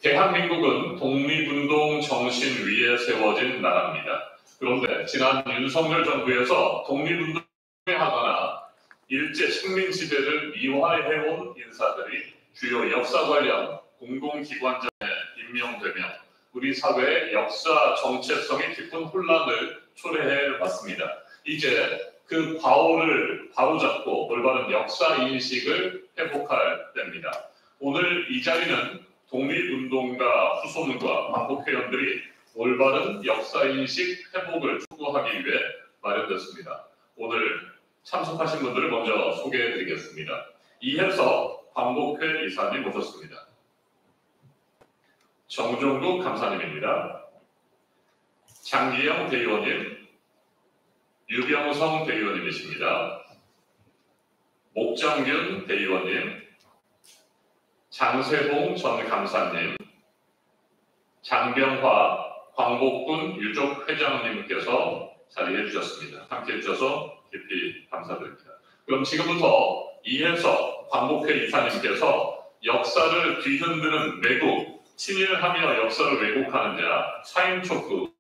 대한민국은 독립운동 정신 위에 세워진 나라입니다. 그런데 지난 윤석열 정부에서 독립운동에 하거나 일제 식민 지배를 미화해온 인사들이 주요 역사 관련 공공기관장에 임명되며 우리 사회의 역사 정체성이 깊은 혼란을 초래해 왔습니다. 이제 그 과오를 바로잡고 올바른 역사 인식을 회복할 때입니다. 오늘 이 자리는 독립운동가 후손과 반복회원들이 올바른 역사 인식 회복을 추구하기 위해 마련됐습니다. 오늘 참석하신 분들을 먼저 소개해 드리겠습니다. 이혜석 광복회 이사님 모셨습니다. 정종국 감사님입니다. 장기영 대의원님, 유병성 대의원님이십니다. 목정균 대의원님, 장세봉 전 감사님, 장병화 광복군 유족 회장님께서 자리해 주셨습니다. 함께해 주셔서 깊이 감사드립니다. 그럼 지금부터 이혜석 광복회 이사님께서 역사를 뒤흔드는 왜곡, 친일하며 역사를 왜곡하는 자 사인촉구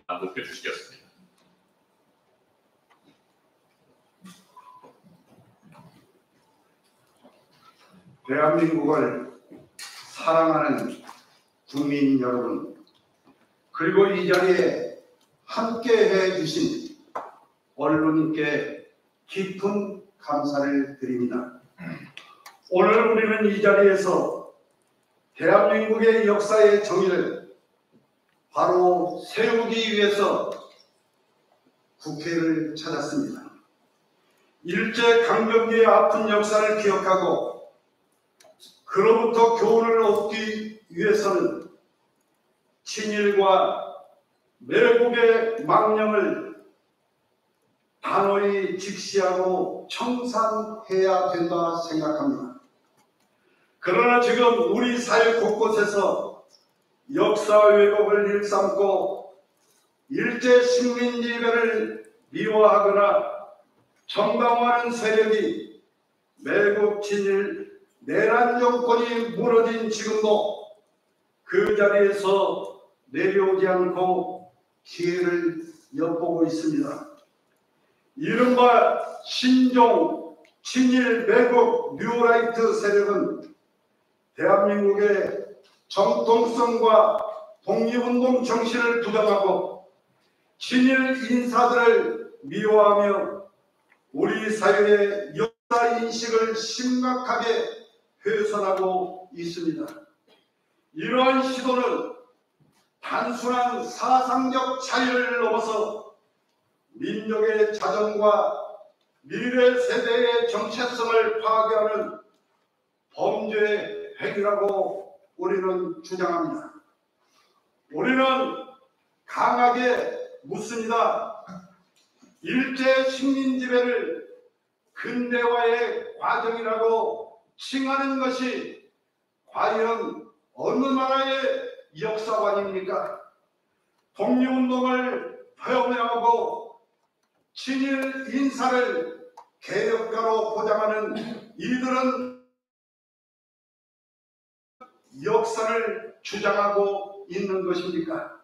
낭독해 주시겠습니다. 대한민국을 사랑하는 국민 여러분, 그리고 이 자리에 함께해 주신 언론인께 깊은 감사를 드립니다. 오늘 우리는 이 자리에서 대한민국의 역사의 정의를 바로 세우기 위해서 국회를 찾았습니다. 일제강점기의 아픈 역사를 기억하고 그로부터 교훈을 얻기 위해서는 친일과 매국의 망령을 단호히 직시하고 청산해야 된다 생각합니다. 그러나 지금 우리 사회 곳곳에서 역사 왜곡을 일삼고 일제 식민 지배를 미화하거나 정당화하는 세력이 매국 친일 내란 정권이 무너진 지금도 그 자리에서 내려오지 않고 기회를 엿보고 있습니다. 이른바 신종 친일 매국 뉴라이트 세력은 대한민국의 정통성과 독립운동 정신을 부정하고 친일 인사들을 미화하며 우리 사회의 역사 인식을 심각하게 훼손하고 있습니다. 이러한 시도는 단순한 사상적 차이를 넘어서 민족의 자존과 미래 세대의 정체성을 파괴하는 범죄 행위라고 우리는 주장합니다. 우리는 강하게 묻습니다. 일제 식민 지배를 근대화의 과정이라고 칭하는 것이 과연 어느 나라의 역사관입니까? 독립운동을 폄훼하고 친일 인사를 개혁가로 포장하는 이들은 역사를 주장하고 있는 것입니까?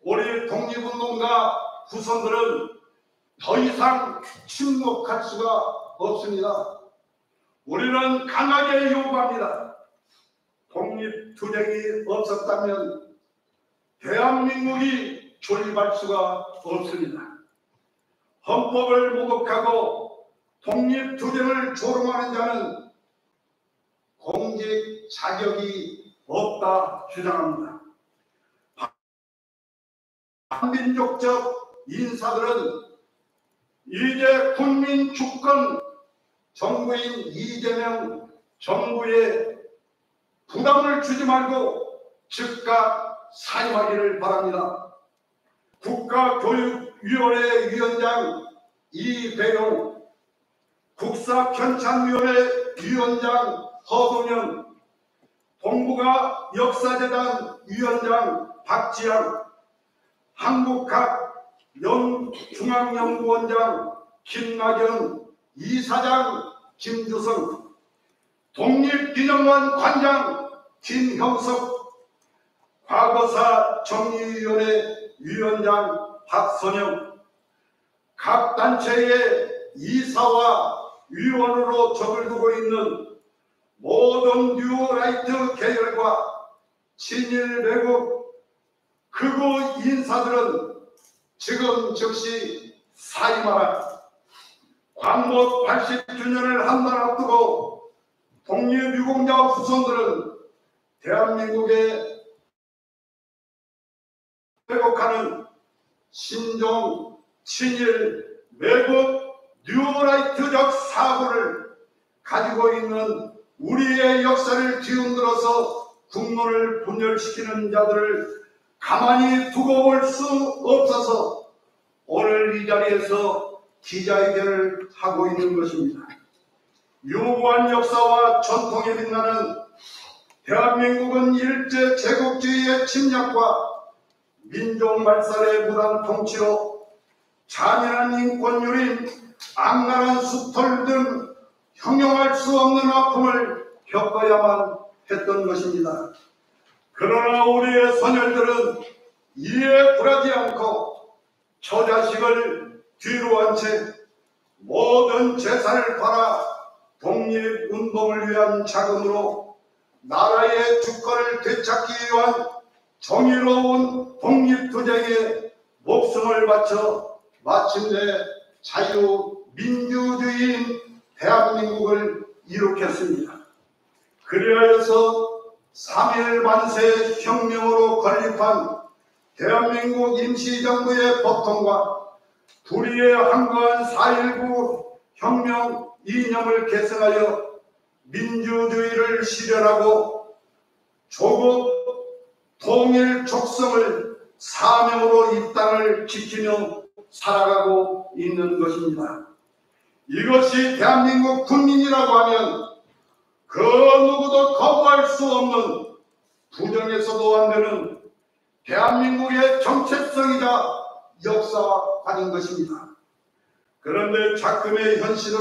우리 독립운동가 후손들은 더 이상 침묵할 수가 없습니다. 우리는 강하게 요구합니다. 독립투쟁이 없었다면 대한민국이 존립할 수가 없습니다. 헌법을 모독하고 독립투쟁을 조롱하는 자는 공직 자격이 없다 주장합니다. 반민족적 인사들은 이제 국민 주권 정부인 이재명 정부에 부담을 주지 말고 즉각 사임하기를 바랍니다. 국가교육위원회 위원장 이배용, 국사편찬위원회 위원장 허동현, 동북아 역사재단 위원장 박지양, 한국학 중앙연구원장 김나경, 이사장 김주성, 독립기념관 관장 김형석, 과거사 정의위원회 위원장 박선영, 각 단체의 이사와 위원으로 적을 두고 있는 모든 뉴라이트 계열과 친일 외국 극우 인사들은 지금 즉시 사임하라. 광복 80주년을 한 달 앞두고 독립유공자 후손들은 대한민국에 회복하는 신종, 친일, 외국, 뉴라이트적 사고를 가지고 있는 우리의 역사를 뒤흔들어서 국론을 분열시키는 자들을 가만히 두고 볼 수 없어서 오늘 이 자리에서 기자회견을 하고 있는 것입니다. 유구한 역사와 전통에 빛나는 대한민국은 일제 제국주의의 침략과 민족 말살의 무단 통치로 잔인한 인권유린, 악랄한 수탈 등 형용할 수 없는 아픔을 겪어야만 했던 것입니다. 그러나 우리의 선열들은 이에 굴하지 않고 처자식을 뒤로 한 채 모든 재산을 팔아 독립운동을 위한 자금으로 나라의 주권을 되찾기 위한 정의로운 독립투쟁에 목숨을 바쳐 마침내 자유민주주의인 대한민국을 이룩했습니다. 그리하여서 3.1 만세 혁명으로 건립한 대한민국 임시정부의 법통과 불의에 항거한 4.19 혁명 이념을 계승하여 민주주의를 실현하고 조국 통일 족성을 사명으로 이 땅을 지키며 살아가고 있는 것입니다. 이것이 대한민국 국민이라고 하면 그 누구도 거부할 수 없는 부정해서도 안 되는 대한민국의 정체성이자 역사관인 것입니다. 그런데 작금의 현실은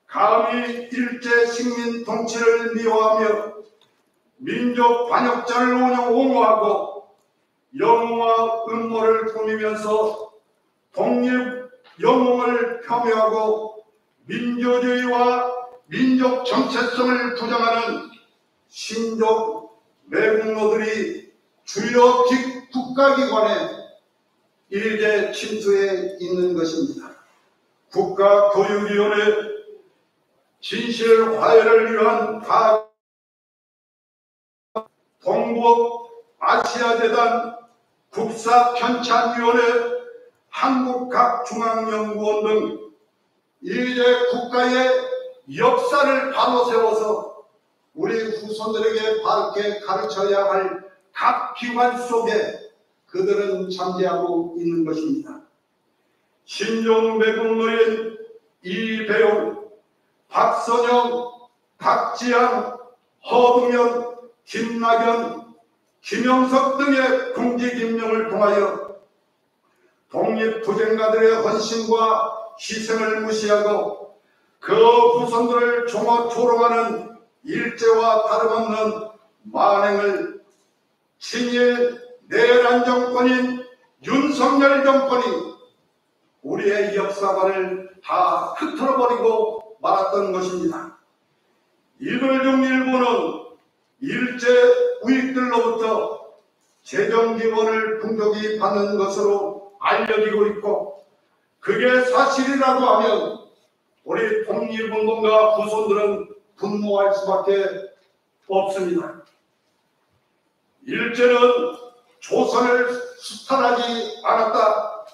감히 일제 식민 통치를 미워하며 민족 반역자를 옹호하고 영웅과 음모를 꾸미면서 독립 영웅을 폄훼하고 민주주의와 민족 정체성을 부정하는 신족 매국노들이 주요 국가기관에 일개 침투해 있는 것입니다. 국가교육위원회, 진실 화해를 위한 동북아시아재단, 국사편찬위원회, 한국각중앙연구원 등 이제 국가의 역사를 바로 세워서 우리 후손들에게 바르게 가르쳐야 할 각 기관 속에 그들은 잠재하고 있는 것입니다. 신종 매국노인 이배용, 박선영, 박지양, 허동현, 김낙연, 김영석 등의 공직임명을 통하여 독립투쟁가들의 헌신과 희생을 무시하고 그 후손들을 조롱하는 일제와 다름없는 만행을 친일 내란 정권인 윤석열 정권이 우리의 역사관을 다 흐트러버리고 말았던 것입니다. 이들 중 일부는 일제 우익들로부터 재정 기본을 풍족히 받는 것으로 알려지고 있고, 그게 사실이라고 하면 우리 독립운동가 후손들은 분노할 수밖에 없습니다. 일제는 조선을 수탈하지 않았다.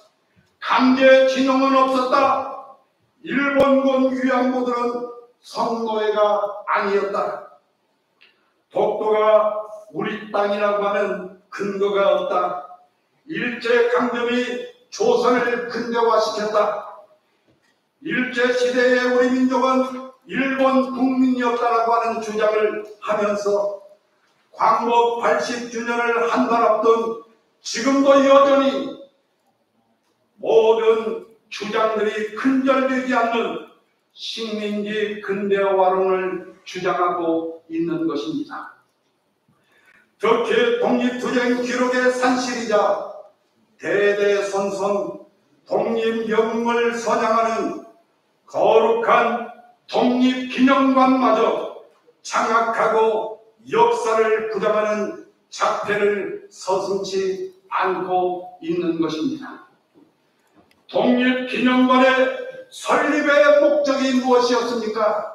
강제징용은 없었다. 일본군 위안부들은 성노예가 아니었다. 독도가 우리 땅이라고 하는 근거가 없다. 일제강점이 조선을 근대화시켰다. 일제시대의 우리 민족은 일본 국민이었다라고 하는 주장을 하면서 광복 80주년을 한 달 앞둔 지금도 여전히 모든 주장들이 근절되지 않는 식민지 근대화론을 주장하고 있는 것입니다. 특히 독립투쟁 기록의 산실이자 대대손손 독립영웅을 선양하는 거룩한 독립기념관마저 장악하고 역사를 부정하는 작태를 서슴지 않고 있는 것입니다. 독립기념관의 설립의 목적이 무엇이었습니까?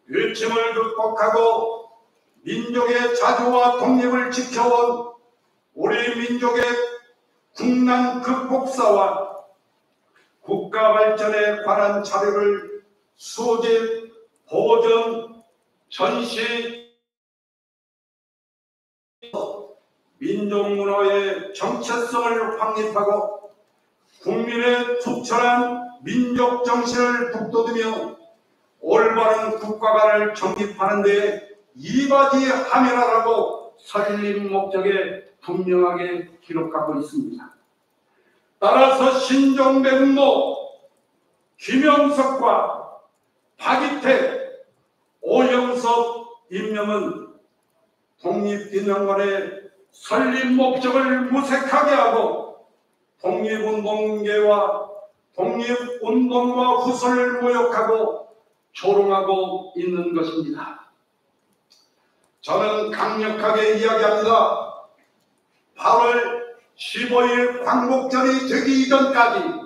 위침을 극복하고 민족의 자주와 독립을 지켜온 우리 민족의 국난 극복사와 국가 발전에 관한 자료를 수집, 보존, 전시, 민족문화의 정체성을 확립하고 국민의 투철한 민족 정신을 북돋우며 올바른 국가관을 정립하는 데 이바지하면하라고 설립 목적에 분명하게 기록하고 있습니다. 따라서 신종배운노, 김영석과 박이택, 오영섭 임명은 독립기념관의 설립 목적을 무색하게 하고 독립운동계와 독립운동과 후손을 모욕하고 조롱하고 있는 것입니다. 저는 강력하게 이야기합니다. 8월 15일 광복절이 되기 이전까지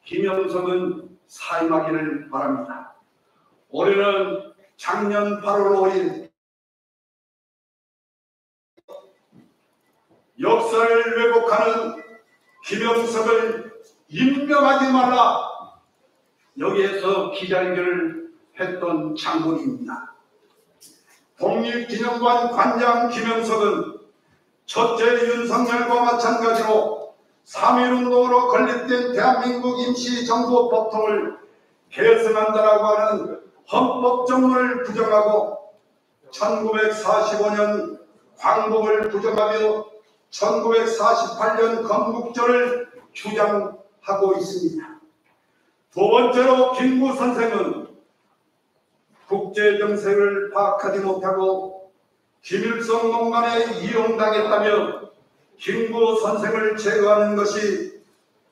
김영석은 사임하기를 바랍니다. 올해는 작년 8월 5일 역사를 왜곡하는 김영석을 임명하지 말라, 여기에서 기자회견을 했던 장본입니다. 독립기념관 관장 김영석은 첫째 윤석열과 마찬가지로 3.1운동으로 건립된 대한민국 임시정부 법통을 계승한다라고 하는 헌법정문을 부정하고 1945년 광복을 부정하며 1948년 건국절을 주장하고 있습니다. 두 번째로 김구 선생은 국제정세를 파악하지 못하고 김일성 농간에 이용당했다며 김구 선생을 제거하는 것이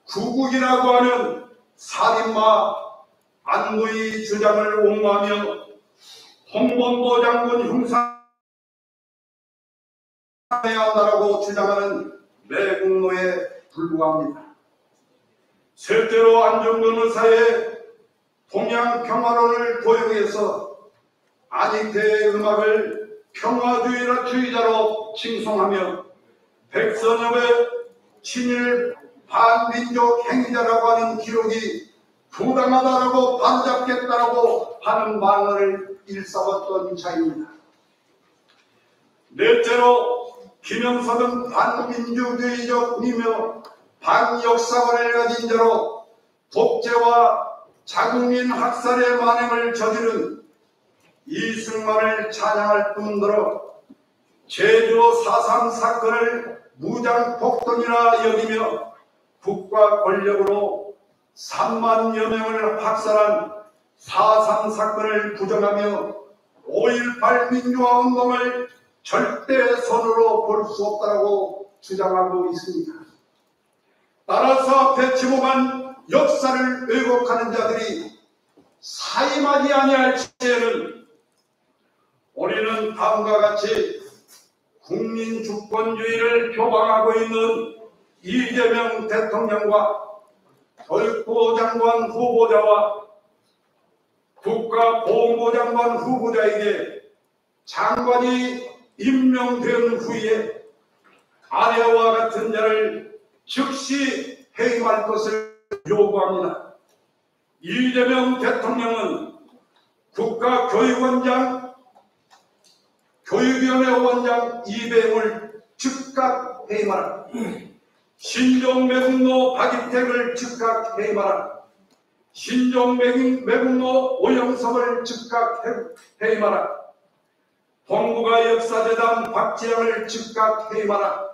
구국이라고 하는 살인마 안무의 주장을 옹호하며 홍범도 장군 흉상해야 한다라고 주장하는 매국노에 불구합니다. 셋째로 안중근 의사의 동양평화론을 도용해서 안익태의 음악을 평화주의자로 칭송하며 백선엽의 친일 반민족 행위자라고 하는 기록이 부당하다라고 바로잡겠다라고 하는 망언을 일삼았던 자입니다. 넷째로 김영석은 반민주주의적이며 반역사관을 가진 자로 독재와 자국민 학살의 만행을 저지른 이승만을 찬양할 뿐더러 제주 4.3 사건을 무장폭동이라 여기며 국가 권력으로 3만여 명을 학살한 4.3 사건을 부정하며 5.18 민주화운동을 절대 손으로 볼 수 없다고 주장하고 있습니다. 따라서 앞에 지목한 역사를 왜곡하는 자들이 사임하지 아니할 시에는 우리는 다음과 같이 국민주권주의를 표방하고 있는 이재명 대통령과 교육부 장관 후보자와 국가보훈부 장관 후보자에게 장관이 임명된 후에 아래와 같은 자를 즉시 해임할 것을 요구합니다. 이재명 대통령은 국가교육원장, 교육위원회 원장 이배용을 즉각 해임하라. 신종매국노 박이택을 즉각 해임하라. 신종매국노 오영섭을 즉각 해임하라. 동북아 역사재단 박지영을 즉각 해임하라.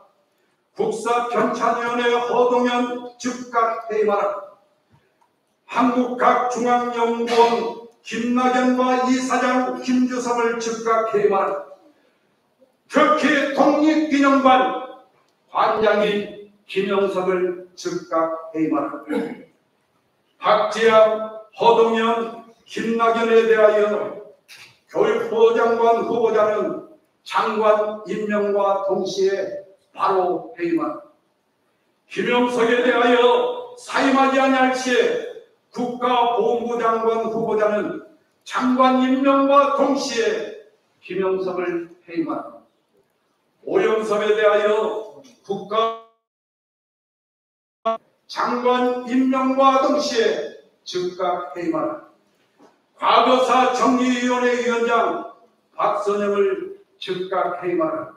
국사경찰위원회 허동현 즉각 해임하라. 한국학중앙연구원 김낙연과 이사장 김주섭을 즉각 해임하라. 특히 독립기념관 관장인 김영석을 즉각 해임하라. 박지양, 허동현, 김낙연에 대하여 교육부 장관 후보자는 장관 임명과 동시에 바로 해임하라. 김영석에 대하여 사임하지 아니할 시에 국가보훈부 장관 후보자는 장관 임명과 동시에 김영석을 해임하라. 오영섭에 대하여 국가 장관 임명과 동시에 즉각 해임하라. 과거사 정리위원회 위원장 박선영을 즉각 해임하라.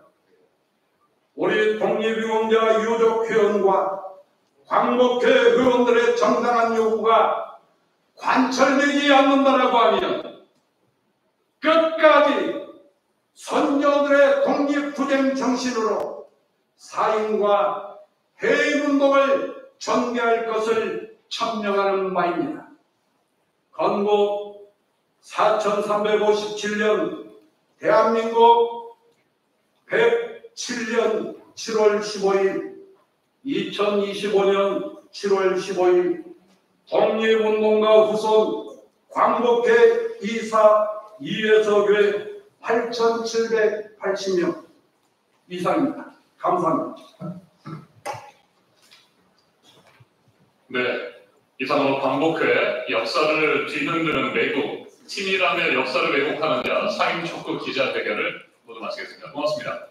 우리 독립유공자 유족회원과 광복회 의원들의 정당한 요구가 관철되지 않는다라고 하면 끝까지 선조들의 독립투쟁 정신으로 사임과 해임운동을 전개할 것을 천명하는 바입니다. 건국 4357년 대한민국 107년 7월 15일 2025년 7월 15일 독립운동가 후손 광복회 이사 이회석회 8,780명 이상입니다. 감사합니다. 네, 이상으로 광복회 역사를 뒤흔드는 왜곡, 친일함의 역사를 왜곡하는 자 사임 촉구 기자회견을 모두 마치겠습니다. 고맙습니다.